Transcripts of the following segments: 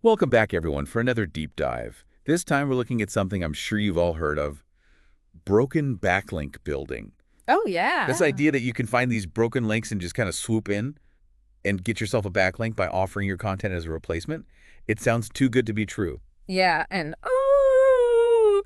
Welcome back, everyone, for another deep dive. This time we're looking at something I'm sure you've all heard of, broken backlink building. Oh, yeah. This idea that you can find these broken links and just kind of swoop in and get yourself a backlink by offering your content as a replacement, it sounds too good to be true. Yeah, and oh,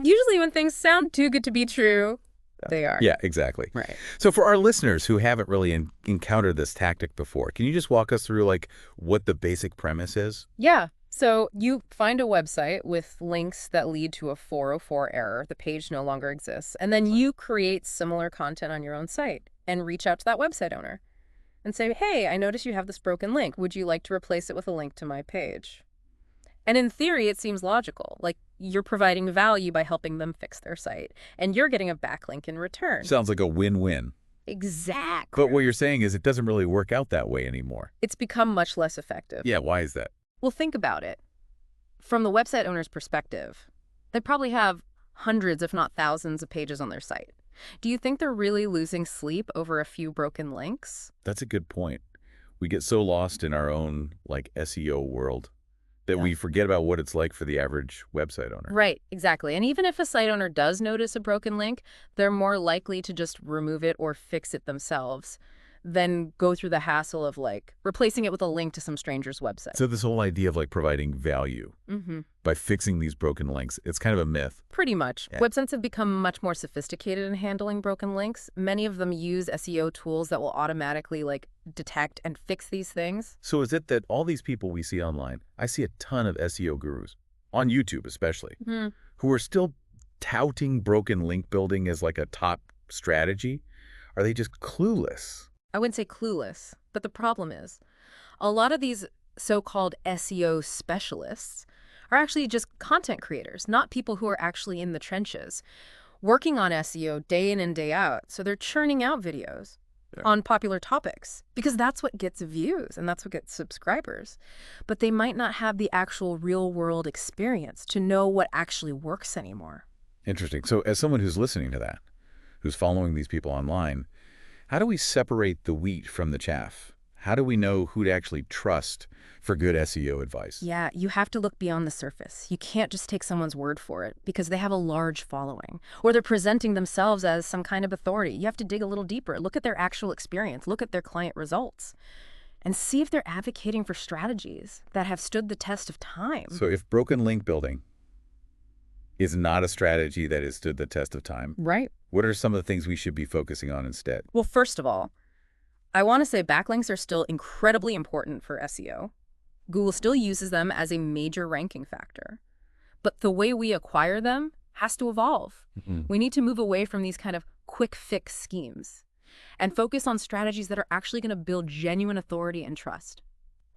usually when things sound too good to be true, they are. Yeah, exactly. Right. So for our listeners who haven't really encountered this tactic before, can you just walk us through what the basic premise is? Yeah. So you find a website with links that lead to a 404 error. The page no longer exists. And then you create similar content on your own site and reach out to that website owner and say, hey, I noticed you have this broken link. Would you like to replace it with a link to my page? And in theory, it seems logical. Like you're providing value by helping them fix their site, and you're getting a backlink in return. Sounds like a win-win. Exactly. But what you're saying is it doesn't really work out that way anymore. It's become much less effective. Yeah, why is that? Well, think about it. From the website owner's perspective, they probably have hundreds, if not thousands, of pages on their site. Do you think they're really losing sleep over a few broken links? That's a good point. We get so lost in our own SEO world that we forget about what it's like for the average website owner. Right, exactly. And even if a site owner does notice a broken link, they're more likely to just remove it or fix it themselves than go through the hassle of replacing it with a link to some stranger's website. So this whole idea of providing value by fixing these broken links, it's kind of a myth. Pretty much. Yeah. Websites have become much more sophisticated in handling broken links. Many of them use SEO tools that will automatically detect and fix these things. So is it that all these people we see online, I see a ton of SEO gurus, on YouTube especially, who are still touting broken link building as a top strategy? Are they just clueless? I wouldn't say clueless, but the problem is a lot of these so-called SEO specialists are actually just content creators, not people who are actually in the trenches, working on SEO day in and day out. So they're churning out videos on popular topics because that's what gets views and that's what gets subscribers. But they might not have the actual real-world experience to know what actually works anymore. Interesting. So as someone who's listening to that, who's following these people online, how do we separate the wheat from the chaff? How do we know who to actually trust for good SEO advice? Yeah, you have to look beyond the surface. You can't just take someone's word for it because they have a large following or they're presenting themselves as some kind of authority. You have to dig a little deeper. Look at their actual experience. Look at their client results and see if they're advocating for strategies that have stood the test of time. So if broken link building is not a strategy that has stood the test of time, right? What are some of the things we should be focusing on instead? Well, first of all, I want to say backlinks are still incredibly important for SEO. Google still uses them as a major ranking factor. But the way we acquire them has to evolve. We need to move away from these kind of quick fix schemes and focus on strategies that are actually going to build genuine authority and trust.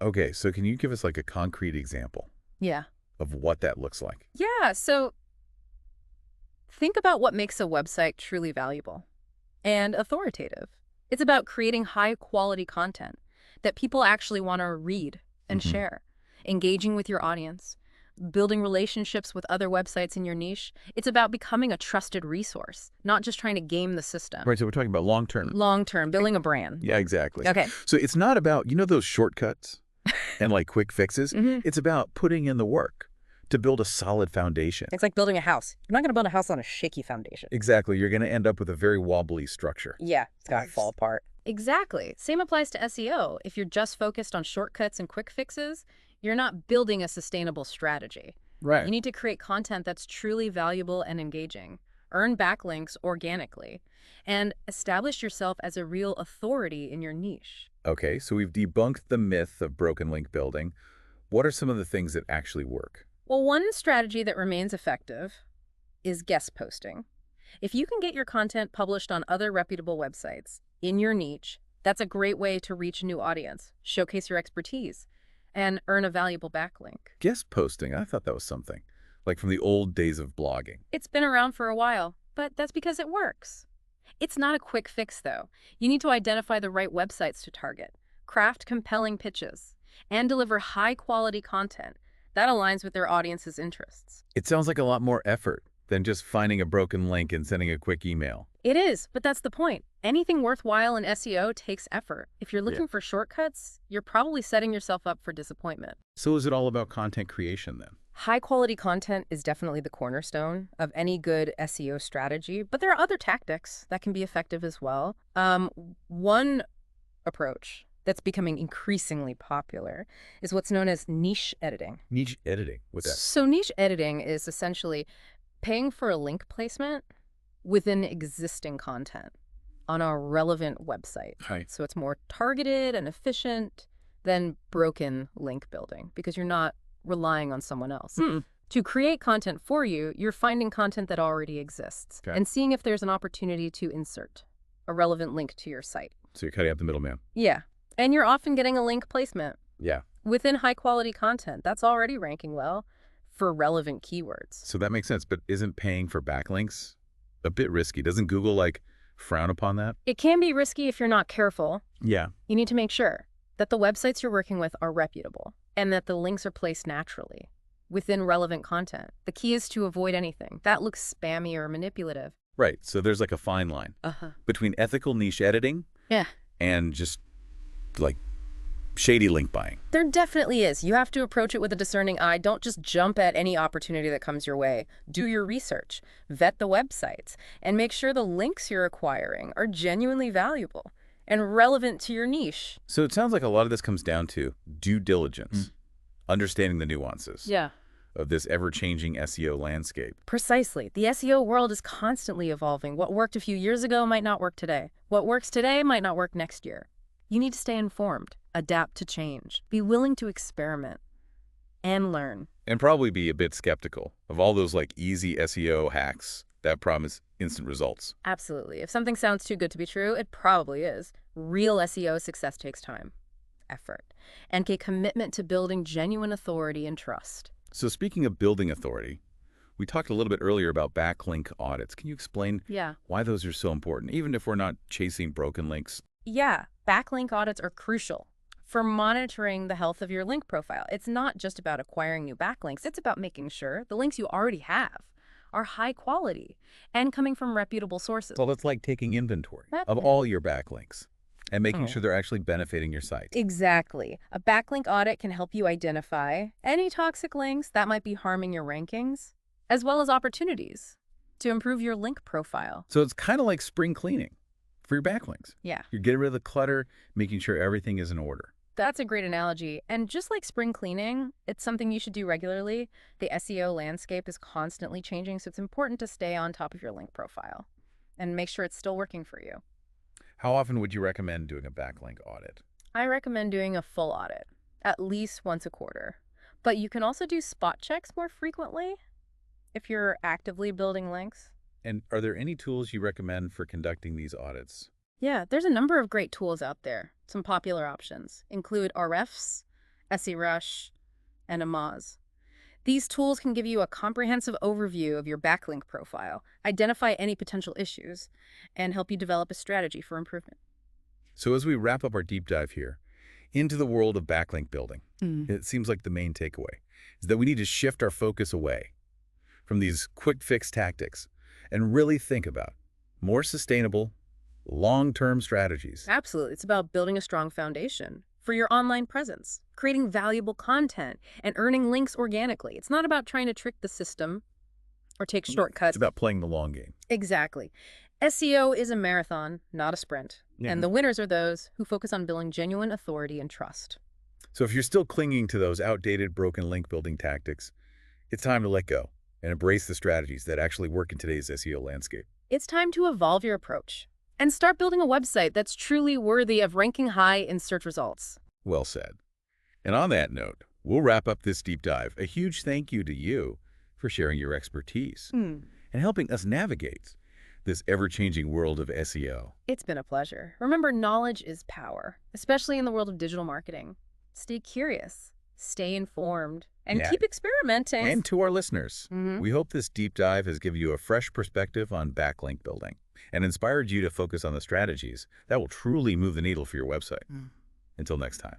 Okay, so can you give us a concrete example of what that looks like? Yeah, so think about what makes a website truly valuable and authoritative. It's about creating high-quality content that people actually want to read and share, engaging with your audience, building relationships with other websites in your niche. It's about becoming a trusted resource, not just trying to game the system. Right, so we're talking about long-term. Long-term, building a brand. Yeah, exactly. Okay. So it's not about, those shortcuts and quick fixes? It's about putting in the work to build a solid foundation. It's like building a house. You're not going to build a house on a shaky foundation. Exactly. You're going to end up with a very wobbly structure. Yeah, it's going to fall apart. Exactly. Same applies to SEO. If you're just focused on shortcuts and quick fixes, you're not building a sustainable strategy. Right. You need to create content that's truly valuable and engaging, earn backlinks organically, and establish yourself as a real authority in your niche. Okay, so we've debunked the myth of broken link building. What are some of the things that actually work? Well, one strategy that remains effective is guest posting. If you can get your content published on other reputable websites in your niche, that's a great way to reach a new audience, showcase your expertise, and earn a valuable backlink. Guest posting, I thought that was something, from the old days of blogging. It's been around for a while, but that's because it works. It's not a quick fix, though. You need to identify the right websites to target, craft compelling pitches, and deliver high-quality content that aligns with their audience's interests. It sounds like a lot more effort than just finding a broken link and sending a quick email. It is, but that's the point. Anything worthwhile in SEO takes effort. If you're looking for shortcuts, you're probably setting yourself up for disappointment. So is it all about content creation then? High-quality content is definitely the cornerstone of any good SEO strategy, but there are other tactics that can be effective as well. One approach that's becoming increasingly popular is what's known as niche editing. Niche editing? What's that? So niche editing is essentially paying for a link placement within existing content on a relevant website. Right. So it's more targeted and efficient than broken link building because you're not relying on someone else. To create content for you, you're finding content that already exists and seeing if there's an opportunity to insert a relevant link to your site. So you're cutting out the middleman. Yeah. And you're often getting a link placement. Yeah. Within high-quality content that's already ranking well for relevant keywords. So that makes sense, but isn't paying for backlinks a bit risky? Doesn't Google, frown upon that? It can be risky if you're not careful. Yeah. You need to make sure that the websites you're working with are reputable and that the links are placed naturally within relevant content. The key is to avoid anything that looks spammy or manipulative. Right. So there's a fine line between ethical niche editing and just shady link buying. There definitely is. You have to approach it with a discerning eye. Don't just jump at any opportunity that comes your way. Do your research, vet the websites, and make sure the links you're acquiring are genuinely valuable and relevant to your niche. So it sounds like a lot of this comes down to due diligence, understanding the nuances of this ever-changing SEO landscape. Precisely. The SEO world is constantly evolving. What worked a few years ago might not work today. What works today might not work next year. You need to stay informed, adapt to change, be willing to experiment, and learn. And probably be a bit skeptical of all those easy SEO hacks that promise instant results. Absolutely. If something sounds too good to be true, it probably is. Real SEO success takes time, effort, and a commitment to building genuine authority and trust. So speaking of building authority, we talked a little bit earlier about backlink audits. Can you explain why those are so important, even if we're not chasing broken links? Yeah, backlink audits are crucial for monitoring the health of your link profile. It's not just about acquiring new backlinks. It's about making sure the links you already have are high quality and coming from reputable sources. So it's like taking inventory of all your backlinks and making sure they're actually benefiting your site. Exactly. A backlink audit can help you identify any toxic links that might be harming your rankings, as well as opportunities to improve your link profile. So it's kind of like spring cleaning for your backlinks. Yeah. You're getting rid of the clutter, making sure everything is in order. That's a great analogy. And just like spring cleaning, it's something you should do regularly. The SEO landscape is constantly changing, so it's important to stay on top of your link profile and make sure it's still working for you. How often would you recommend doing a backlink audit? I recommend doing a full audit, at least once a quarter. But you can also do spot checks more frequently if you're actively building links. And are there any tools you recommend for conducting these audits? Yeah, there's a number of great tools out there. Some popular options include Ahrefs, SERush, and Amaz. These tools can give you a comprehensive overview of your backlink profile, identify any potential issues, and help you develop a strategy for improvement. So as we wrap up our deep dive here into the world of backlink building, it seems like the main takeaway is that we need to shift our focus away from these quick fix tactics and really think about more sustainable, long-term strategies. Absolutely. It's about building a strong foundation for your online presence, creating valuable content, and earning links organically. It's not about trying to trick the system or take shortcuts. It's about playing the long game. Exactly. SEO is a marathon, not a sprint. And the winners are those who focus on building genuine authority and trust. So if you're still clinging to those outdated, broken link building tactics, it's time to let go and embrace the strategies that actually work in today's SEO landscape. It's time to evolve your approach and start building a website that's truly worthy of ranking high in search results. Well said. And on that note, we'll wrap up this deep dive. A huge thank you to you for sharing your expertise and helping us navigate this ever-changing world of SEO. It's been a pleasure. Remember, knowledge is power, especially in the world of digital marketing. Stay curious, stay informed, and keep experimenting. And to our listeners, we hope this deep dive has given you a fresh perspective on backlink building and inspired you to focus on the strategies that will truly move the needle for your website. Until next time.